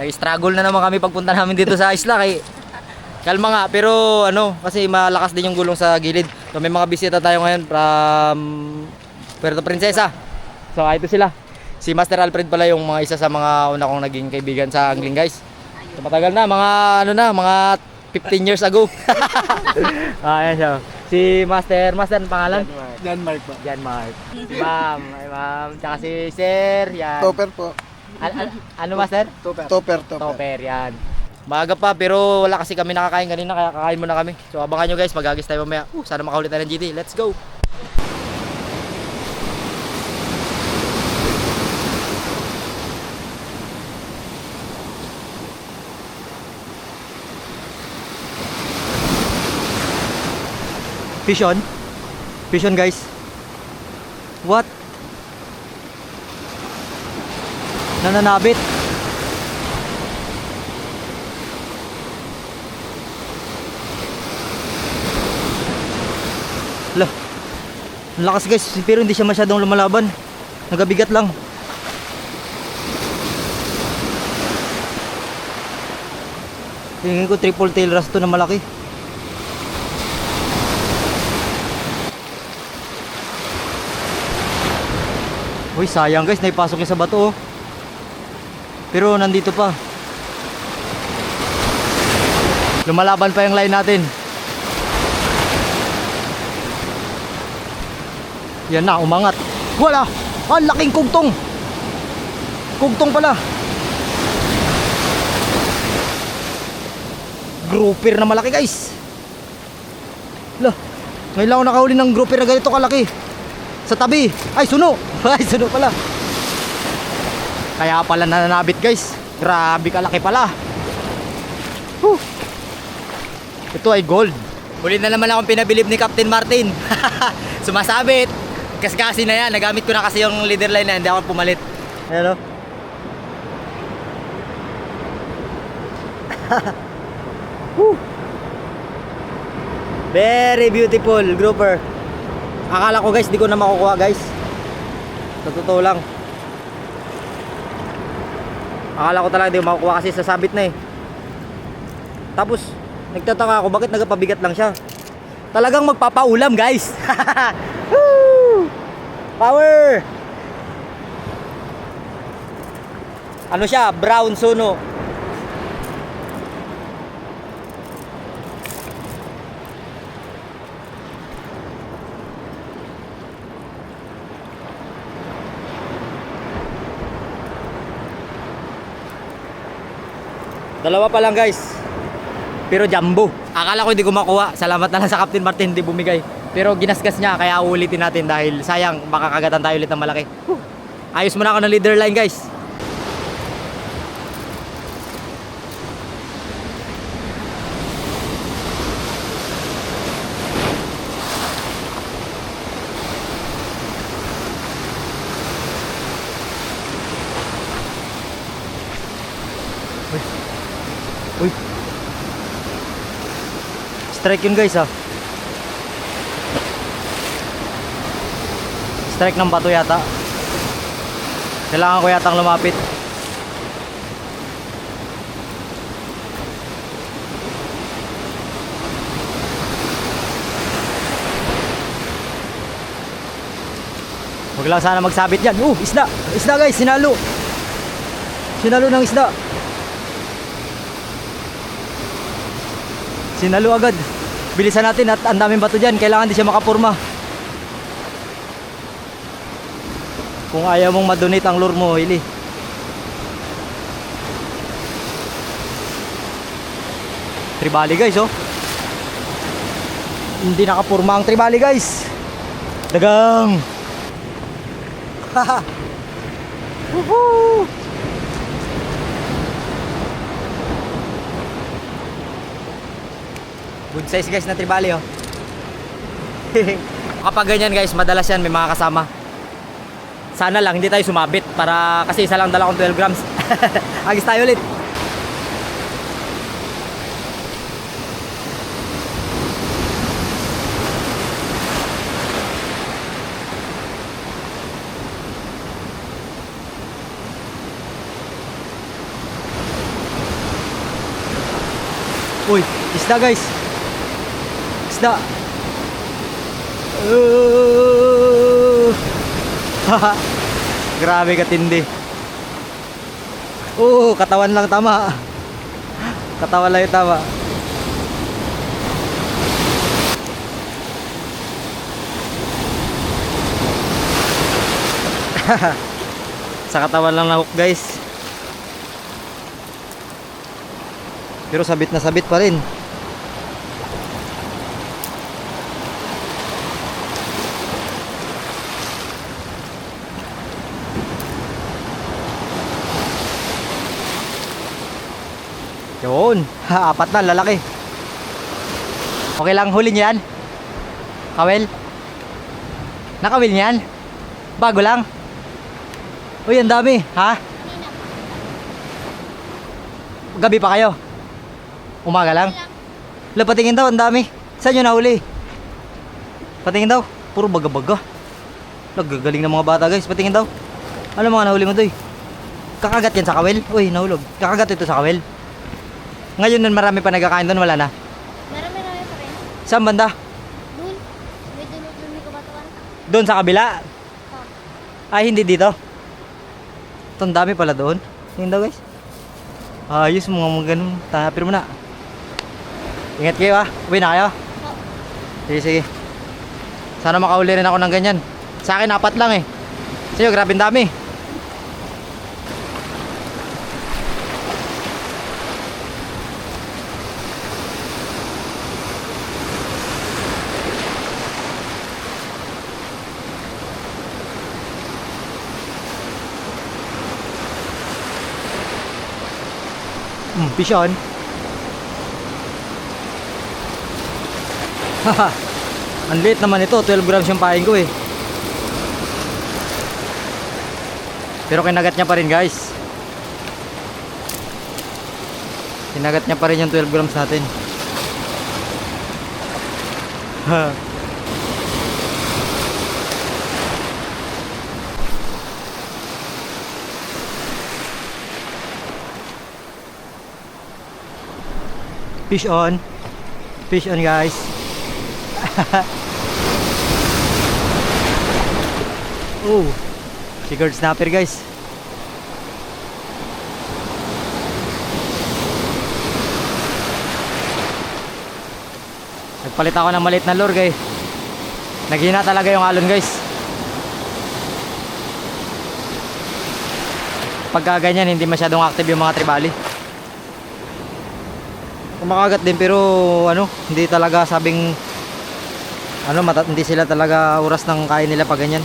Nag-struggle na naman kami pagpunta namin dito sa isla kay kalma nga, pero ano, kasi malakas din yung gulong sa gilid. So may mga bisita tayo ngayon from Puerto Princesa. So ito sila. Si Master Alfred pala yung mga isa sa mga una kong naging kaibigan sa angling, guys. So matagal na, mga ano na, mga 15 years ago. Ayan siya. Si Master, Master ang pangalan? John Mark po. Jan Mark. Si Ma'am, ay Ma'am, tsaka si Sir, yan. Topper po. Ano Master? Topper. Topper, yan. Maaga pa pero wala kasi kami nakakain kanina kaya kakain muna kami. So abangan nyo guys, mag-agis tayo mamaya. Sana makaulit tayo ng GT. Let's go! Fish on? Fish on guys. What? Nananabit. Lah. Ang lakas guys, pero hindi siya masyadong lumalaban. Nagabigat lang. Tingin ko triple tail wrasse to na malaki. Uy, sayang guys, naipasok niya sa bato oh. Pero nandito pa. Lumalaban pa yung line natin. Yan na, umangat. Wala! Ang laking kugtong! Kugtong pala. Grouper na malaki guys. Lah, ngayon lang ako nakahuli ng grouper na ganito kalaki. Sa tabi. Ay, suno! Ay, suno pala. Kaya pala nananabit guys. Grabe kalaki pala. Whew. Ito ay gold. Huli na naman akong pinabilib ni Captain Martin. Sumasabit. Kasi na yan. Nagamit ko na kasi yung leader line na. Hindi ako pumalit. Ayan o. Very beautiful grouper. Akala ko guys, di ko na makukuha guys. Sa totoo lang. Akala ko talaga di ko makukuha kasi sasabit na eh. Tapos, nagtataka ako bakit nagpabigat lang siya. Talagang magpapaulam guys. Woo! Power! Ano siya? Brown suno. Dalawa pa lang guys. Pero jumbo. Akala ko hindi ko makuha. Salamat na lang sa Captain Martin, hindi bumigay. Pero ginasgas niya kaya uulitin natin dahil sayang baka kagatan tayo ulit ng malaki. Ayos muna ako ng leader line guys. Uy. Strike yun guys ah. Strike ng bato yata. Kailangan ko yatang lumapit. Huwag lang sana magsabit yan. Isda! Isda guys, sinalo! Sinalo ng isda. Sinalo agad. Bilisan natin at ang daming bato dyan. Kailangan di siya makapurma. Kung ayaw mong madonate ang lure mo, hili. Tribali guys oh. Hindi nakapurma ang tribali guys. Dagang. Haha. Woohoo. Good size guys na tribali oh. Kapag ganyan guys, madalas yan may mga kasama. Sana lang hindi tayo sumabit para kasi isa lang dala kong 12 grams. Agis tayo ulit. Uy, isda guys. Isda. Haha. Grabe katindi. Katawan lang tama. Katawan lang yung tama. Sa katawan lang na hook guys. Pero sabit na sabit pa rin. Yun. Apat na, lalaki. Okay lang, huli niyan. Kawel. Nakawil niyan. Bago lang. Uy, ang dami. Ha? Gabi pa kayo? Umaga lang? Wala, patingin daw, ang dami. Saan nyo nahuli? Patingin daw. Puro baga-baga. Nagagaling ng mga bata guys. Patingin daw. Ano mga nahuli mo doy? Kakagat yan sa kawel? Uy, nahulog. Kakagat ito sa kawel. Ngayon nun marami pa nagkakain doon, wala na? Marami pa rin. Saan banda? Doon. May kabatawan. Doon sa kabila? Oh. Ay, hindi dito. Ito, ang dami pala doon. Tingin daw guys. Ayos mga ganun. Tanapir mo na. Ingat kayo Uwi na kayo? Oh. Sige, sige. Sana makauli rin ako ng ganyan. Sa akin, 4 lang eh. Sa'yo, grabe ang dami. Fish on. Haha. Ang liit naman ito, 12 grams yung pain ko eh. Pero kinagat niya pa rin guys. Kinagat niya pa rin yung 12 grams natin. Fish on. Fish on guys. Sigurd snapper guys. Nagpalit ako ng maliit na lure guys. Naghina talaga yung alon guys. Pagka ganyan hindi masyadong active yung mga tribali. Kumakagat din pero hindi talaga sabing hindi sila talaga oras ng kain nila pag ganyan.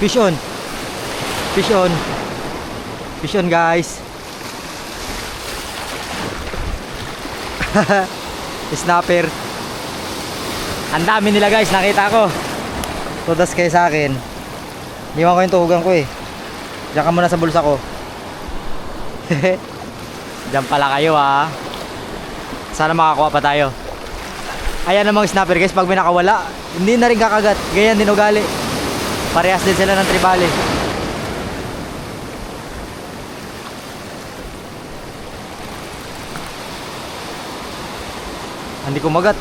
Fish on. Fish on. Fish on guys. Snapper. Ang dami nila guys, nakita ko. Tudas kayo sa akin. Iwan ko yung tuhugan ko eh. Diyan ka muna sa bulsa ko. Diyan pala kayo Sana makakuha pa tayo. Ayan ang mga snapper guys, pag may nakawala, hindi na rin kakagat. Ganyan din ugali. Parehas din sila ng tribali. Hindi kumagat.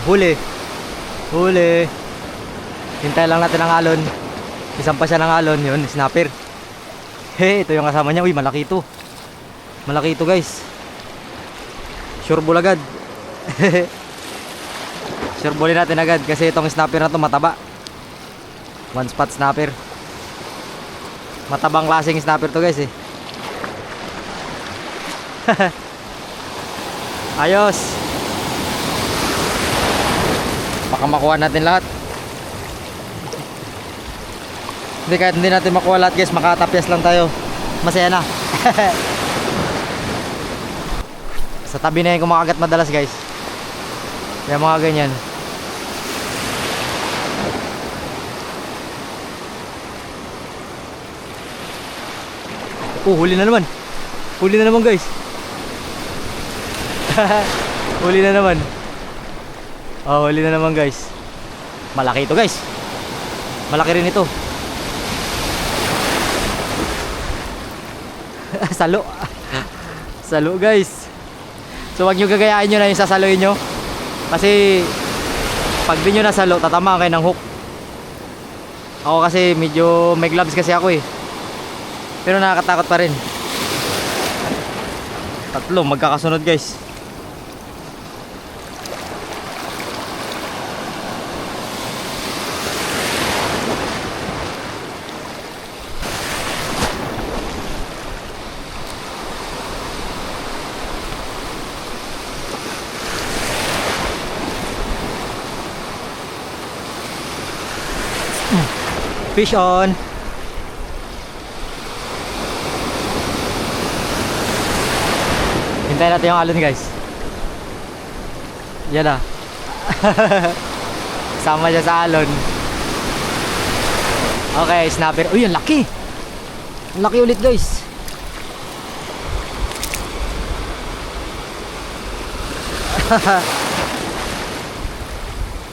Huli. Huli. Hintay lang natin ang alon. Isang pa siya ng alon, yun, snapper. Ito yung kasama niya. Uy, malaki ito. Malaki ito guys. Sure bull agad. Sure bullin natin agad kasi itong snapper na to mataba. One spot snapper. Matabang klaseng snapper to guys eh. Ayos. Baka makuha natin lahat. Hindi, kahit hindi natin makuha lahat guys, makatapyas lang tayo. Masaya na. Sa tabi na yung kumakagat madalas guys. Yung mga ganyan. Oh, huli na naman. Huli na naman guys. Huli na naman. Oh, huli na naman guys. Malaki ito guys. Malaki rin ito. Salo. Salo guys. So wag nyo gagayain nyo na yung sasaluin nyo. Kasi pag di nyo nasalo, tatamaan kayo ng hook. Ako kasi medyo may gloves kasi ako eh. Pero nakakatakot pa rin. Tatlo magkakasunod guys. Fish on. Hintayin natin yung alon guys. Yan na. Sama siya sa alon. Okay, snapper. Uy, ang laki. Ang laki ulit guys.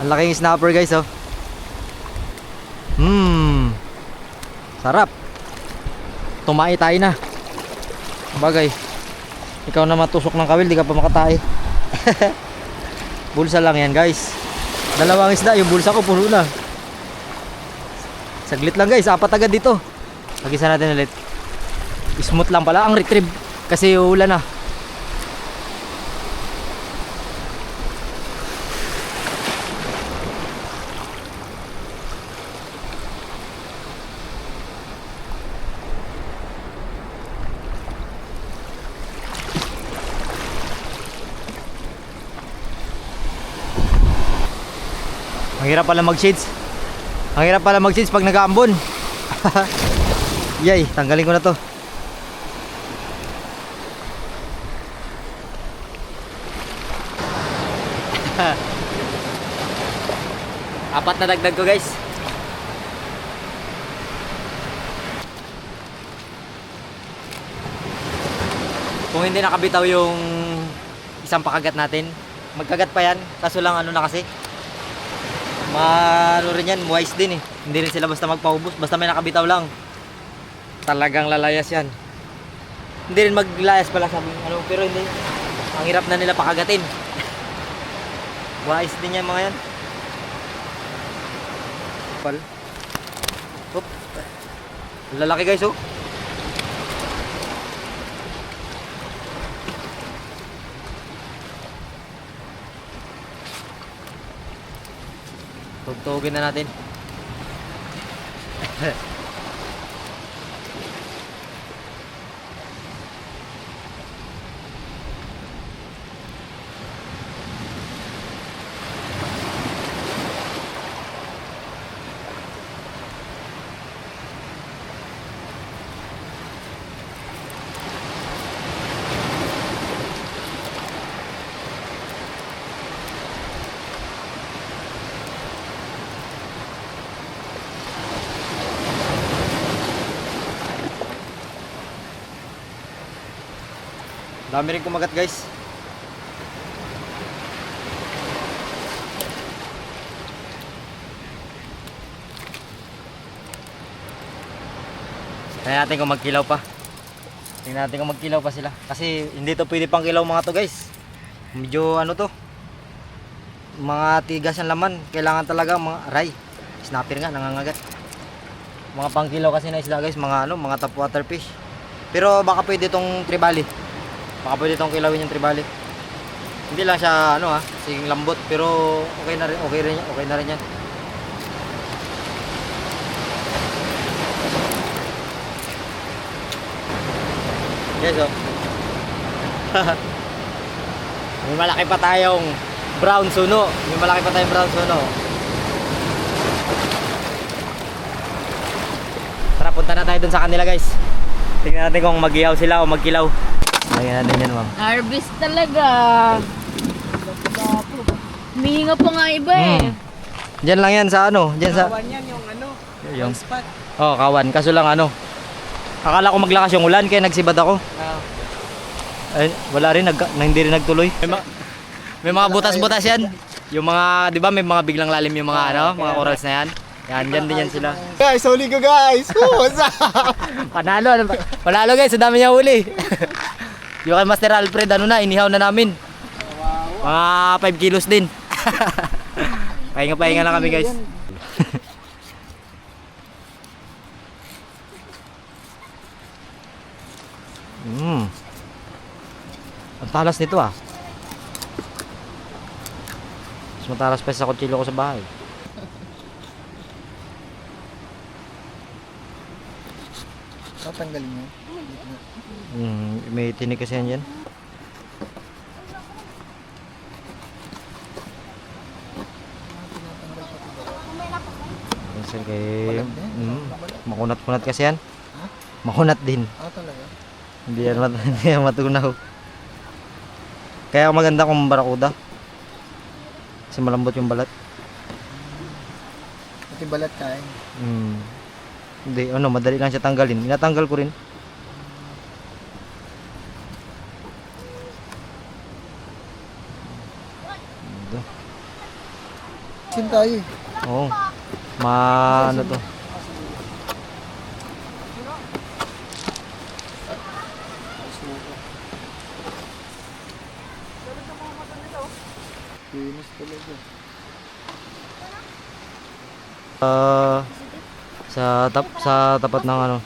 Ang laking snapper guys oh. Sarap. Tumae tayo na. Bagay. Ikaw na matusok ng kawil, di ka pa makatae. Bulsa lang yan guys. Dalawang isda, yung bulsa ko puno na. Saglit lang guys, apat agad dito. Pag-isa natin ulit. Smooth lang pala ang retrieve kasi ulan na. Ang hirap pala mag-shades. Ang hirap pala mag-shades pag nag-aambon. Yay, tanggalin ko na to. Apat na dagdag ko guys. Kung hindi nakabitaw yung isang pakagat natin, magkagat pa yan. Kaso lang ano na kasi, ano rin yan, wise din eh. Hindi rin sila basta magpaubos, basta may nakabitaw lang. Talagang lalayas yan. Hindi rin maglayas pala sabi ano, pero hindi. Ang hirap na nila pakagatin. Wise din yan mga yan. Oop. Lalaki guys oh. Tugtugin na natin. Dami rin kumagat guys. Tingnan natin kung magkilaw pa. Tingnan natin kung magkilaw pa sila. Kasi hindi to pwede pang kilaw mga to guys. Medyo ano to, mga tigas ang laman. Kailangan talaga mga aray. Snapper nga, nangangagat. Mga pangkilaw kasi na isda guys. Mga ano, mga topwater fish. Pero baka pwede tong tribali. Baka pwede itong kilawin yung tribali. Hindi lang siya ano ha, siging lambot, pero okay na rin, okay na rin yan. Yes oh. May malaki pa tayong brown suno. May malaki pa tayong brown suno. punta na tayo dun sa kanila guys. Tingnan natin kung mag-ihaw sila o magkilaw. Tingnan natin yan ma'am. Harvest talaga. Humihinga pa nga iba eh. Diyan lang yan sa ano, diyan sa Kawan yan yung ano, yung spot. oh, kawan. Kaso lang ano, akala ko maglakas yung ulan kaya nagsibad ako. Ay, wala rin, hindi rin nagtuloy. May mga butas-butas yan. Yung mga, di ba may mga biglang lalim yung mga ano, mga corals na yan. Yan, dyan din yan sila. Guys, huli ko guys! What's up? Panalo, panalo guys, sa dami niya huli. Yung kay Master Alfred, ano na, inihaw na namin. Mga 5 kilos din. Pahinga-pahinga lang kami guys. Ang talas nito ah. Mas matalas pa sa kutsilyo ko sa bahay. Tatanggalin mo. May tinik kasi yan dyan. Kasi kay... makunat-kunat kasi yan. Makunat din. Talaga? Hindi hindi yan matunaw. Kaya maganda kung barakuda. Kasi malambot yung balat. Pati balat kain. Hindi, ano, madali lang siya tanggalin. Inatanggal ko rin. Sin tayo eh. Oo. Ano to? Linis talaga. Sa tapat ng ano,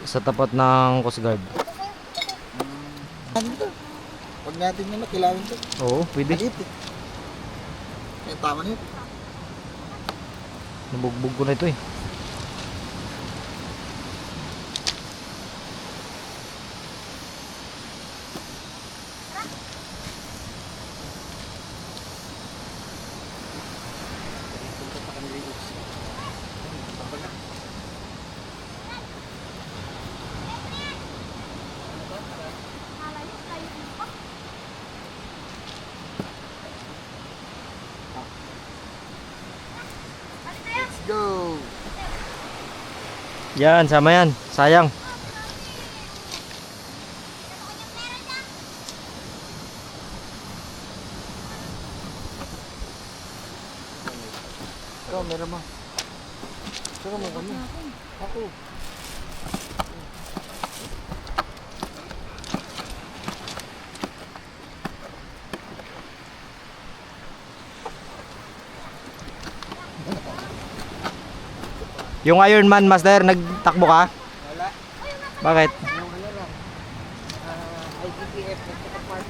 sa tapat ng Coast Guard. Pag natin nyo na, kailangan to. Oo, pwede. Maliit eh. Kaya tama na yun. Nabugbog ko na ito eh. Go! Yan, sama yan. Sayang. Ikaw, meron mo. Saka mo kami. Ako. Yung Ironman Master, nagtakbo ka? Wala. Bakit? Yung ano lang. IGPF at saka park.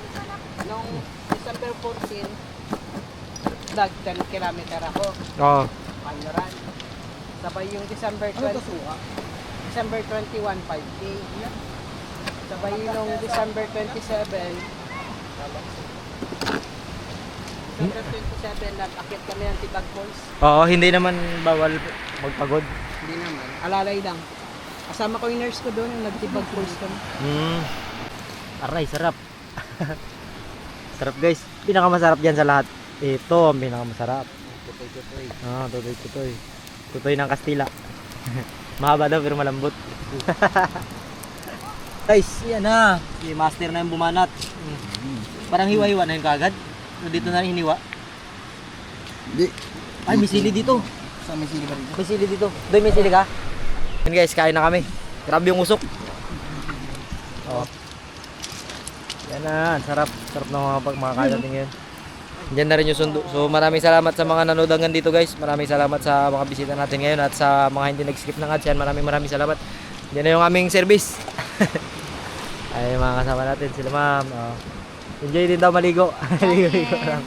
Noong December 14, nag 10 kilometer ako. Oo. Pangaran. Sabay yung December 20. December 21, 5K. Sabay yung December 27. December 27, nag-akit kami ng Tibag Falls. Oo, hindi naman bawal magpagod. Hindi naman. Alalay lang. Kasama ko yung nurse ko doon, nag-Tibag Falls kami. Aray, sarap. Sarap guys. Pinakamasarap dyan sa lahat. Ito ang pinakamasarap. Tutoy-tutoy. Tutoy-tutoy. Tutoy ng Kastila. Mahaba daw pero malambot. Guys, yan na. Si Master na yung bumanat. Parang hiwa-hiwa na yung kagad. Dito na rin hiniwa. Hindi. Ay, may sili dito. Saan may sili ba rito? May sili dito. Doy, may sili ka? Yan guys, kain na kami. Grabe yung usok. Oh. Yan na, sarap. Sarap ng mga kain natin ngayon. Diyan na rin yung sundo. So maraming salamat sa mga nanood hanggang dito guys. Maraming salamat sa mga bisita natin ngayon at sa mga hindi nag-skip ng ads yan. Maraming salamat. Diyan na yung aming service. Ay mga kasama natin sila ma'am. Oh. Enjoy din daw maligo. Ligo lang.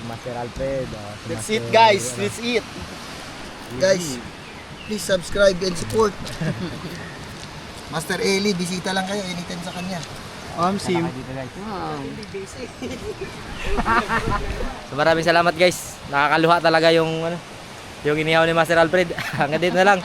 Master Alfred. Oh, si That's Master, it guys. ano. That's it. Guys, please subscribe and support. Master Eli, bisita lang kayo anytime sa kanya. Sim. So maraming salamat guys. Nakakaluha talaga yung ano, yung inihaw ni Master Alfred. Hanggang dito na lang.